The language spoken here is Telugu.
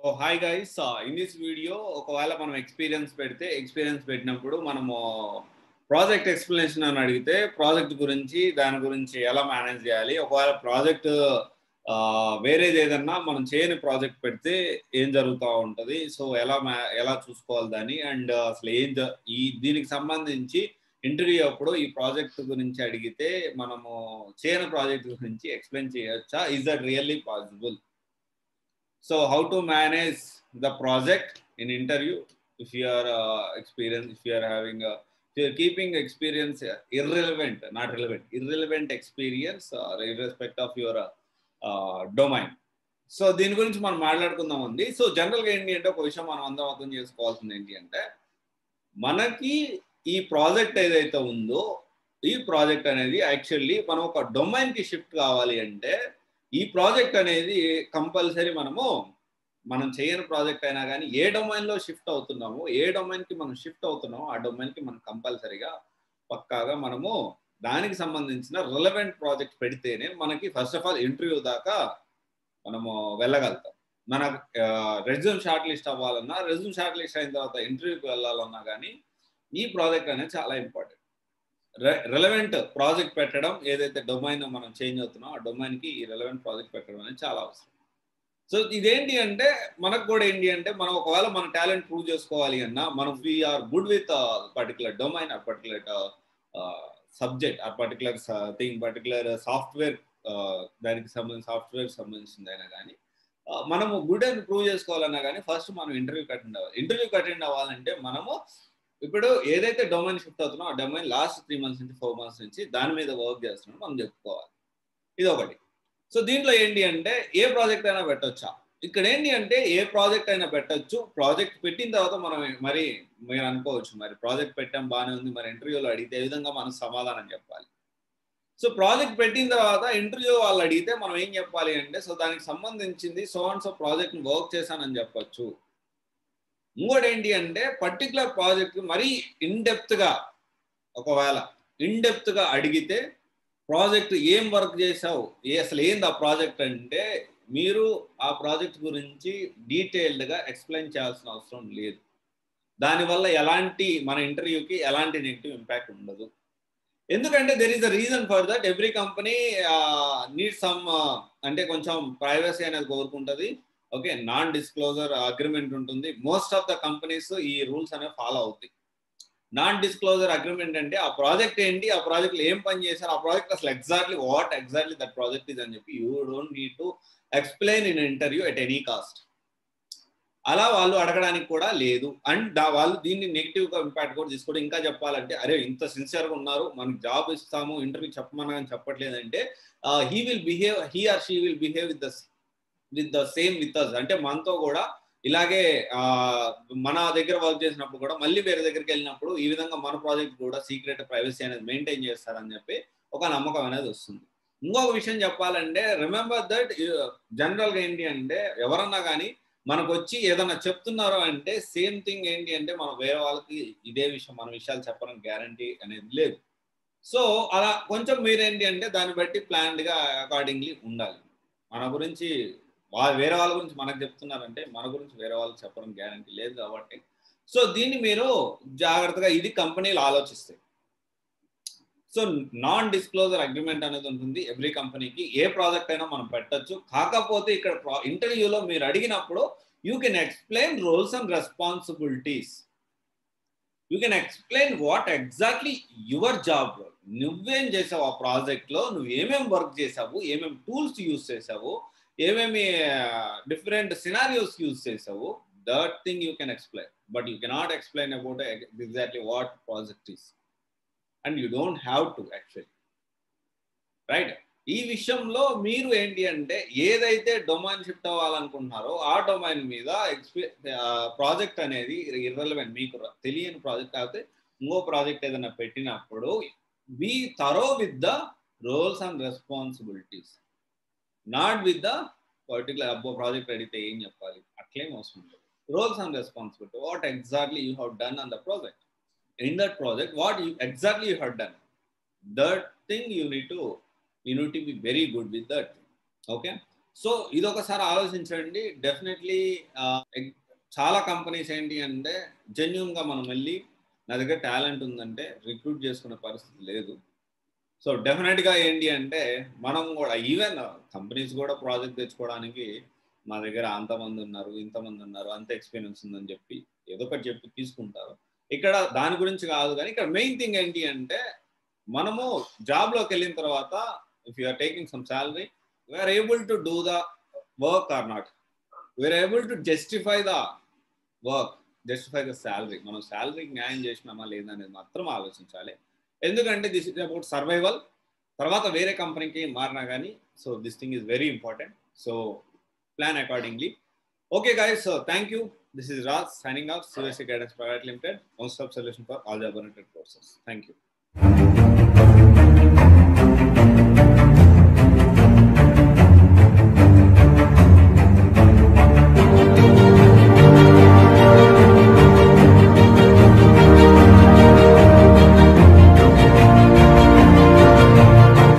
Oh, hi guys. In this video, ఒకవేళ మనం ఎక్స్పీరియన్స్ పెట్టినప్పుడు మనము ప్రాజెక్ట్ ఎక్స్ప్లెనేషన్ అని అడిగితే ప్రాజెక్ట్ గురించి దాని గురించి ఎలా మేనేజ్ చేయాలి, ఒకవేళ ప్రాజెక్ట్ వేరేది ఏదన్నా మనం చేయని ప్రాజెక్ట్ పెడితే ఏం జరుగుతూ ఉంటుంది, సో ఎలా చూసుకోవాలి దాన్ని, అండ్ అసలు దీనికి సంబంధించి ఇంటర్వ్యూ అప్పుడు ఈ ప్రాజెక్ట్ గురించి అడిగితే మనము చేయని ప్రాజెక్ట్ గురించి ఎక్స్ప్లెయిన్ చేయొచ్చా, is that really possible? So how to manage the project in interview if you are if you are having if you are keeping experience irrelevant experience irrespective of your domain. So దీని గురించి మనం మాట్లాడుకుందాం ఉంది. సో జనరల్గా ఏంటి అంటే ఒక విషయం మనం అందరం అర్థం చేసుకోవాల్సింది ఏంటి అంటే, మనకి ఈ ప్రాజెక్ట్ ఏదైతే ఉందో ఈ ప్రాజెక్ట్ అనేది యాక్చువల్లీ మనం ఒక డొమైన్కి షిఫ్ట్ కావాలి అంటే ఈ ప్రాజెక్ట్ అనేది కంపల్సరీ మనం చేయని ప్రాజెక్ట్ అయినా కానీ ఏ డొమైన్లో షిఫ్ట్ అవుతున్నామో, ఏ డొమైన్కి మనం షిఫ్ట్ అవుతున్నామో ఆ డొమైన్కి మనం కంపల్సరీగా పక్కాగా మనము దానికి సంబంధించిన రిలవెంట్ ప్రాజెక్ట్ పెడితేనే మనకి ఫస్ట్ ఆఫ్ ఆల్ ఇంటర్వ్యూ దాకా మనము వెళ్ళగలుగుతాం. మన రెజ్యూమ్ షార్ట్ లిస్ట్ అవ్వాలన్నా, రెజ్యూమ్ షార్ట్ లిస్ట్ అయిన తర్వాత ఇంటర్వ్యూకి వెళ్ళాలన్నా కానీ ఈ ప్రాజెక్ట్ అనేది చాలా ఇంపార్టెంట్. రెలవెంట్ ప్రాజెక్ట్ పెట్టడం, ఏదైతే డొమైన్ మనం చేంజ్ అవుతున్నామో ఆ డొమైన్కి ఈ రెలవెంట్ ప్రాజెక్ట్ పెట్టడం అనేది చాలా అవసరం. సో ఇదేంటి అంటే మనకు కూడా ఏంటి అంటే, మనం ఒకవేళ మన టాలెంట్ ప్రూవ్ చేసుకోవాలి అన్నా, మనం we are good with particular domain, ఆ పర్టికులర్ సబ్జెక్ట్, ఆ పర్టికులర్ థింగ్, పర్టికులర్ సాఫ్ట్వేర్, దానికి సంబంధించింది అయినా కానీ మనము గుడ్ అని ప్రూవ్ చేసుకోవాలన్నా కానీ ఫస్ట్ మనం ఇంటర్వ్యూకి అటెండ్ అవ్వాలంటే మనము ఇప్పుడు ఏదైతే డొమైన్ షిఫ్ట్ అవుతున్నా ఆ డొమైన్ లాస్ట్ 3 months నుంచి 4 months నుంచి దాని మీద వర్క్ చేస్తున్నాం మనం చెప్పుకోవాలి. ఇది ఒకటి. సో దీంట్లో ఏంటి అంటే ఏ ప్రాజెక్ట్ అయినా పెట్టొచ్చా? ఇక్కడ ఏంటి అంటే ఏ ప్రాజెక్ట్ అయినా పెట్టొచ్చు. ప్రాజెక్ట్ పెట్టిన తర్వాత మీరు అనుకోవచ్చు, మరి ప్రాజెక్ట్ పెట్టాం బాగానే ఉంది, మరి ఇంటర్వ్యూలో అడిగితే ఏ విధంగా మనం సమాధానం చెప్పాలి. సో ప్రాజెక్ట్ పెట్టిన తర్వాత ఇంటర్వ్యూ వాళ్ళు అడిగితే మనం ఏం చెప్పాలి అంటే, సో దానికి సంబంధించింది సో అండ్ సో ప్రాజెక్ట్ని వర్క్ చేశానని చెప్పొచ్చు. ఇంకోటి ఏంటి అంటే పర్టికులర్ ప్రాజెక్ట్ మరీ ఒకవేళ ఇన్డెప్త్గా అడిగితే ప్రాజెక్ట్ ఏం వర్క్ చేసావు, అసలు ఏంది ఆ ప్రాజెక్ట్ అంటే మీరు ఆ ప్రాజెక్ట్ గురించి డీటెయిల్డ్గా ఎక్స్ప్లెయిన్ చేయాల్సిన అవసరం లేదు. దానివల్ల మన ఇంటర్వ్యూకి ఎలాంటి నెగిటివ్ ఇంపాక్ట్ ఉండదు. ఎందుకంటే there is a reason for that. Every company need some అంటే కొంచెం ప్రైవసీ అనేది కోరుకుంటుంది. ఓకే, నాన్ డిస్క్లోజర్ అగ్రిమెంట్ ఉంటుంది. మోస్ట్ ఆఫ్ ద కంపెనీస్ ఈ రూల్స్ అనేవి ఫాలో అవుతాయి. నాన్ డిస్క్లోజర్ అగ్రిమెంట్ అంటే ఆ ప్రాజెక్ట్ ఏంటి, ఆ ప్రాజెక్ట్లో ఏం పని చేశారు, ఆ ప్రాజెక్ట్ అసలు ఎగ్జాక్ట్లీ దట్ ప్రాజెక్ట్ ఇస్ అని చెప్పి you don't need to explain in interview at any cost. అలా వాళ్ళు అడగడానికి కూడా లేదు. అండ్ వాళ్ళు దీన్ని నెగిటివ్గా ఇంపాక్ట్ కూడా తీసుకోవడం. ఇంకా చెప్పాలంటే, అరే ఇంత సిన్సియర్గా ఉన్నారు, మనకి జాబ్ ఇస్తాము, ఇంటర్వ్యూ చెప్పమని చెప్పట్లేదంటే he or she will behave with the same with us. అంటే మనతో కూడా ఇలాగే మన దగ్గర వర్క్ చేసినప్పుడు కూడా మళ్ళీ వేరే దగ్గరికి వెళ్ళినప్పుడు ఈ విధంగా మన ప్రాజెక్ట్ కూడా సీక్రెట్ ప్రైవసీ అనేది మెయింటైన్ చేస్తారని చెప్పి ఒక నమ్మకం అనేది వస్తుంది. ఇంకొక విషయం చెప్పాలంటే, రిమెంబర్ దట్ జనరల్గా ఏంటి అంటే ఎవరన్నా కానీ మనకు వచ్చి ఏదన్నా చెప్తున్నారో అంటే సేమ్ థింగ్ ఏంటి అంటే మనం వేరే వాళ్ళకి ఇదే విషయం మన విషయాలు చెప్పడానికి గ్యారంటీ అనేది లేదు. సో అలా కొంచెం మీరేంటి అంటే దాన్ని బట్టి ప్లాన్డ్గా అకార్డింగ్లీ ఉండాలి. మన గురించి వేరే వాళ్ళ గురించి మనకు చెప్తున్నారంటే మన గురించి వేరే వాళ్ళకి చెప్పడం గ్యారంటీ లేదు కాబట్టి సో దీన్ని మీరు జాగ్రత్తగా ఇది కంపెనీలు ఆలోచిస్తాయి. సో నాన్ డిస్క్లోజర్ అగ్రిమెంట్ అనేది ఉంటుంది ఎవ్రీ కంపెనీకి. ఏ ప్రాజెక్ట్ అయినా మనం పెట్టచ్చు. కాకపోతే ఇక్కడ ఇంటర్వ్యూలో మీరు అడిగినప్పుడు you can explain roles and responsibilities. You can explain what exactly your job role. నువ్వేం చేసావు ఆ ప్రాజెక్ట్లో, నువ్వు ఏమేమి వర్క్ చేసావు, ఏమేమి టూల్స్ యూజ్ చేసావు, ఏమేమి డిఫరెంట్ సినారియోస్ యూజ్ చేసావు, that thing you can explain. But you cannot explain about exactly what project is. And you don't have to actually, right? ఈ విషయంలో మీరు ఏంటి అంటే ఏదైతే డొమైన్ షిఫ్ట్ అవ్వాలనుకుంటున్నారో ఆ డొమైన్ మీద ప్రాజెక్ట్ అనేది ఇర్రెలవెంట్, మీకు తెలియని ప్రాజెక్ట్ కాకపోతే ఇంకో ప్రాజెక్ట్ ఏదైనా పెట్టినప్పుడు be thorough with the roles and responsibilities, not with the particular project అడిగితే ఏం చెప్పాలి అట్లేం అవసరం లేదు. Roles and responsibility, what exactly you have done on the project, in that project what exactly you have done, that thing you need to be very good with that. Okay, so ఇది ఒకసారి ఆలోచించండి. డెఫినెట్లీ చాలా కంపెనీస్ ఏంటి అంటే జెన్యున్గా మనం వెళ్ళి నా దగ్గర టాలెంట్ ఉందంటే రిక్రూట్ చేసుకునే పరిస్థితి లేదు. సో డెఫినెట్గా ఏంటి అంటే మనం కూడా ఈవెన్ కంపెనీస్ కూడా ప్రాజెక్ట్ తెచ్చుకోవడానికి మా దగ్గర అంతమంది ఉన్నారు, ఇంతమంది ఉన్నారు, అంత ఎక్స్పీరియన్స్ ఉందని చెప్పి ఏదో ఒకటి చెప్పి తీసుకుంటారు. ఇక్కడ దాని గురించి కాదు, కానీ ఇక్కడ మెయిన్ థింగ్ ఏంటి అంటే మనము జాబ్లోకి వెళ్ళిన తర్వాత if you are taking some salary, we are able to do the work or not, we are able to justify the work, justify the salary. మనం శాలరీకి న్యాయం చేసినామా లేదా అనేది మాత్రం ఆలోచించాలి. ఎందుకంటే దిస్ ఇస్ అబౌట్ సర్వైవల్. తర్వాత వేరే కంపెనీకి మారినా కానీ so this thing is very important. So plan accordingly. Okay guys, so thank you. This is Raj signing off, CVC Guidance Private Limited, one-stop solution for all job-oriented courses. Thank you.